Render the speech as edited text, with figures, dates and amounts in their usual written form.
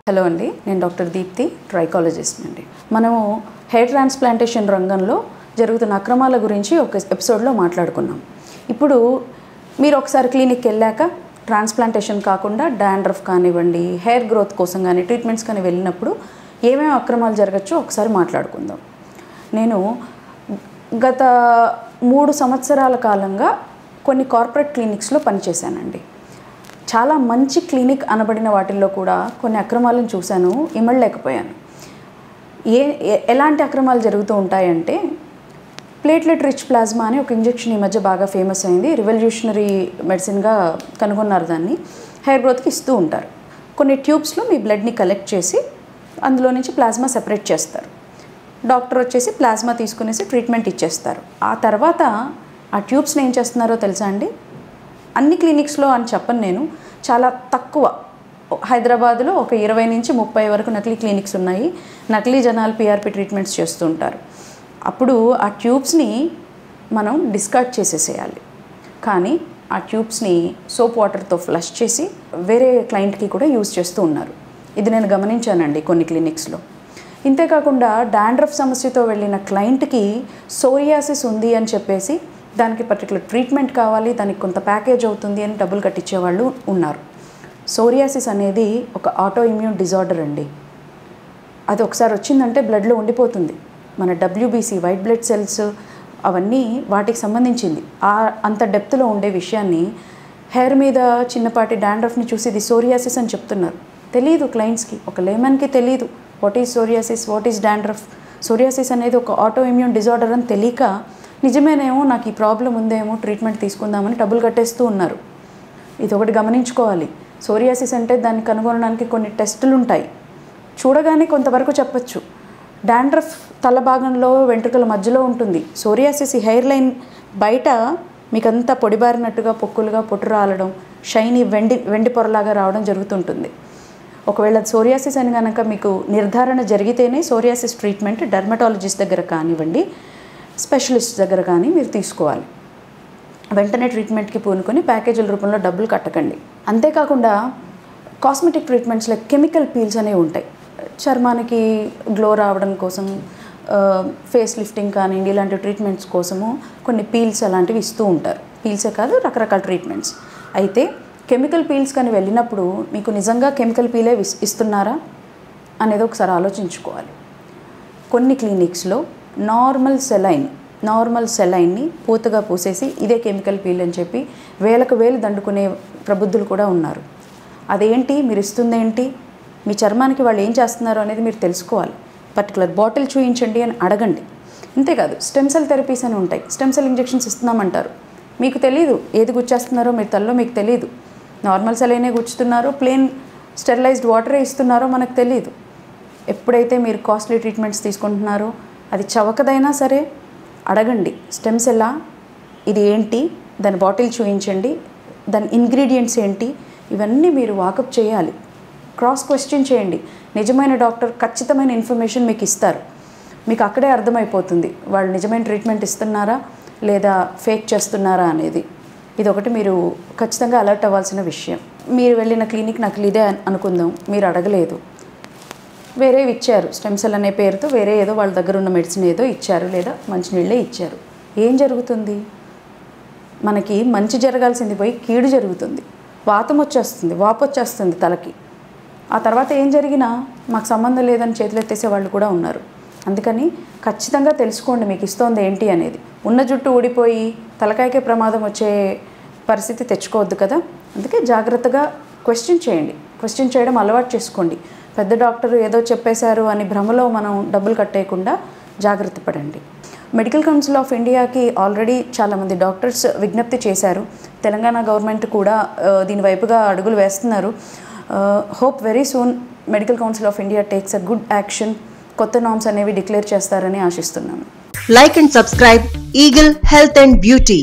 Hello అండి, నేను doctor Deepti, trichologist అండి. మనము హెయిర్ ట్రాన్స్ప్లాంటేషన్ రంగంలో జరుగుతున్న అక్రమాల గురించి ఒక ఎపిసోడ్లో మాట్లాడుకున్నాం. ఇప్పుడు మీరు ఒకసారి క్లినిక్కి వెళ్ళాక ట్రాన్స్ప్లాంటేషన్ కాకుండా డాండ్రఫ్ కానివ్వండి, హెయిర్ గ్రోత్ కోసం కానీ ట్రీట్మెంట్స్ కానీ వెళ్ళినప్పుడు ఏమేమి అక్రమాలు జరగచ్చో ఒకసారి మాట్లాడుకుందాం. నేను గత 3 సంవత్సరాల కాలంగా కొన్ని కార్పొరేట్ క్లినిక్స్లో పనిచేశానండి. చాలా మంచి క్లినిక్ అనబడిన వాటిల్లో కూడా కొన్ని అక్రమాలను చూశాను, ఇమడలేకపోయాను. ఎలాంటి అక్రమాలు జరుగుతూ ఉంటాయంటే, ప్లేట్లెట్ రిచ్ ప్లాస్మా అని ఒక ఇంజెక్షన్ ఈ మధ్య బాగా ఫేమస్ అయింది. రివల్యూషనరీ మెడిసిన్గా కనుగొన్నారు దాన్ని. హెయిర్ గ్రోత్కి ఇస్తూ ఉంటారు. కొన్ని ట్యూబ్స్లో మీ బ్లడ్ని కలెక్ట్ చేసి అందులో నుంచి ప్లాస్మా సెపరేట్ చేస్తారు. డాక్టర్ వచ్చేసి ప్లాస్మా తీసుకునేసి ట్రీట్మెంట్ ఇచ్చేస్తారు. ఆ తర్వాత ఆ ట్యూబ్స్ని ఏం చేస్తున్నారో తెలుసా అండి? అన్ని క్లినిక్స్లో అని చెప్పను నేను, చాలా తక్కువ. హైదరాబాద్లో ఒక 20 నుంచి 30 వరకు నకిలీ క్లినిక్స్ ఉన్నాయి. నకిలీ జనాలు పిఆర్పి ట్రీట్మెంట్స్ చేస్తూ ఉంటారు. అప్పుడు ఆ ట్యూబ్స్ని మనం డిస్కార్డ్ చేసేసేయాలి. కానీ ఆ ట్యూబ్స్ని సోప్ వాటర్తో ఫ్లష్ చేసి వేరే క్లయింట్కి కూడా యూజ్ చేస్తూ ఉన్నారు. ఇది నేను గమనించానండి కొన్ని క్లినిక్స్లో. ఇంతేకాకుండా డాండ్రఫ్ సమస్యతో వెళ్ళిన క్లయింట్కి సోరియాసిస్ ఉంది అని చెప్పేసి దానికి పర్టికులర్ ట్రీట్మెంట్ కావాలి, దానికి కొంత ప్యాకేజ్ అవుతుంది అని డబ్బులు కట్టించే వాళ్ళు ఉన్నారు. సోరియాసిస్ అనేది ఒక ఆటో ఇమ్యూన్ డిజార్డర్ అండి. అది ఒకసారి వచ్చిందంటే బ్లడ్లో ఉండిపోతుంది. మన డబ్ల్యూబీసీ వైట్ బ్లడ్ సెల్స్ అవన్నీ వాటికి సంబంధించింది. అంత డెప్త్లో ఉండే విషయాన్ని హెయిర్ మీద చిన్నపాటి డాండ్రఫ్ని చూసి ఇది సోరియాసిస్ అని చెప్తున్నారు. తెలియదు క్లయింట్స్కి, ఒక లేమన్కి తెలియదు what is psoriasis, what is dandruff. Psoriasis అనేది ఒక ఆటో ఇమ్యూన్ డిజార్డర్ అని తెలియక నిజమేనేమో, నాకు ఈ ప్రాబ్లం ఉందేమో, ట్రీట్మెంట్ తీసుకుందామని డబ్బులు కట్టేస్తూ ఉన్నారు. ఇది ఒకటి గమనించుకోవాలి. సోరియాసిస్ అంటే దాన్ని కనుగొనడానికి కొన్ని టెస్టులు ఉంటాయి. చూడగానే కొంతవరకు చెప్పచ్చు. డాండ్రఫ్ తల భాగంలో వెంట్రుకల మధ్యలో ఉంటుంది. సోరియాసిస్ ఈ హెయిర్ లైన్ బయట మీకంతా పొడిబారినట్టుగా పొక్కులుగా పొట్టు రాలడం, షైనీ వెండి పొరలాగా రావడం జరుగుతుంటుంది. ఒకవేళ సోరియాసిస్ అని కనుక మీకు నిర్ధారణ జరిగితేనే సోరియాసిస్ ట్రీట్మెంట్ డర్మటాలజిస్ట్ దగ్గర కానివ్వండి, స్పెషలిస్ట్ దగ్గర కానీ మీరు తీసుకోవాలి. వెంటనే ట్రీట్మెంట్కి పూనుకొని ప్యాకేజీల రూపంలో డబ్బులు కట్టకండి. అంతేకాకుండా cosmetic treatments like chemical peels అనేవి ఉంటాయి. చర్మానికి గ్లో రావడం కోసం, ఫేస్ లిఫ్టింగ్ కానివ్వండి, ఇలాంటి ట్రీట్మెంట్స్ కోసము కొన్ని పీల్స్ అలాంటివి ఇస్తూ ఉంటారు. పీల్సే కాదు, రకరకాల ట్రీట్మెంట్స్. అయితే కెమికల్ పీల్స్ కానీ వెళ్ళినప్పుడు మీకు నిజంగా కెమికల్ పీలే ఇస్తున్నారా అనేది ఒకసారి ఆలోచించుకోవాలి. కొన్ని క్లినిక్స్లో నార్మల్ సెలైన్ని పూతగా పూసేసి ఇదే కెమికల్ పీల్ అని చెప్పి వేలకు వేలు దండుకునే ప్రబుద్ధులు కూడా ఉన్నారు. అదేంటి, మీరు ఇస్తుందేంటి, మీ చర్మానికి వాళ్ళు ఏం చేస్తున్నారు అనేది మీరు తెలుసుకోవాలి. పర్టికులర్ బాటిల్ చూయించండి అని అడగండి. అంతేకాదు స్టెమ్ సెల్ థెరపీస్ అని ఉంటాయి. స్టెమ్ సెల్ ఇంజెక్షన్స్ ఇస్తున్నామంటారు. మీకు తెలీదు ఏది గుచ్చేస్తున్నారో, మీ తలలో మీకు తెలీదు. నార్మల్ సెలైనే గుచ్చుతున్నారో, ప్లెయిన్ స్టెరిలైజ్డ్ వాటరే ఇస్తున్నారో మనకు తెలీదు. ఎప్పుడైతే మీరు కాస్ట్లీ ట్రీట్మెంట్స్ తీసుకుంటున్నారో, అది చవకదైనా సరే అడగండి. స్టెమ్ సెల్లా, ఇది ఏంటి, దాని బాటిల్ చూయించండి, దాని ఇంగ్రీడియంట్స్ ఏంటి, ఇవన్నీ మీరు వాకప్ చేయాలి. క్రాస్ క్వశ్చన్ చేయండి. నిజమైన డాక్టర్ ఖచ్చితమైన ఇన్ఫర్మేషన్ మీకు ఇస్తారు. మీకు అక్కడే అర్థమైపోతుంది వాళ్ళు నిజమైన ట్రీట్మెంట్ ఇస్తున్నారా లేదా ఫేక్ చేస్తున్నారా అనేది. ఇది ఒకటి మీరు ఖచ్చితంగా అలర్ట్ అవ్వాల్సిన విషయం. మీరు వెళ్ళిన క్లినిక్ నకిలీదే అనుకుందాం, మీరు అడగలేదు, వేరేవి ఇచ్చారు, స్టెమ్ సెల్ అనే పేరుతో వేరే ఏదో వాళ్ళ దగ్గర ఉన్న మెడిసిన్ ఏదో ఇచ్చారు, లేదా మంచినీళ్ళే ఇచ్చారు. ఏం జరుగుతుంది? మనకి మంచి జరగాల్సింది పోయి కీడు జరుగుతుంది. వాతం వచ్చేస్తుంది, వాపు వచ్చేస్తుంది తలకి. ఆ తర్వాత ఏం జరిగినా మాకు సంబంధం లేదని చేతులు ఎత్తేసే వాళ్ళు కూడా ఉన్నారు. అందుకని ఖచ్చితంగా తెలుసుకోండి మీకు ఇస్తోంది ఏంటి అనేది. ఉన్న జుట్టు ఊడిపోయి తలకాయకే ప్రమాదం వచ్చే పరిస్థితి తెచ్చుకోవద్దు కదా. అందుకే జాగ్రత్తగా క్వశ్చన్ చేయండి. క్వశ్చన్ చేయడం అలవాటు చేసుకోండి. పెద్ద డాక్టర్ ఏదో చెప్పేశారు అని భ్రమలో మనం డబ్బులు కట్టేయకుండా జాగ్రత్త పడండి. మెడికల్ కౌన్సిల్ ఆఫ్ ఇండియాకి ఆల్రెడీ చాలామంది డాక్టర్స్ విజ్ఞప్తి చేశారు. తెలంగాణ గవర్నమెంట్ కూడా దీని వైపుగా అడుగులు వేస్తున్నారు. Hope very soon medical council of India takes a good action. కొత్త నామ్స్ అనేవి డిక్లేర్ చేస్తారని ఆశిస్తున్నాను. Like and subscribe Eagle Health and Beauty.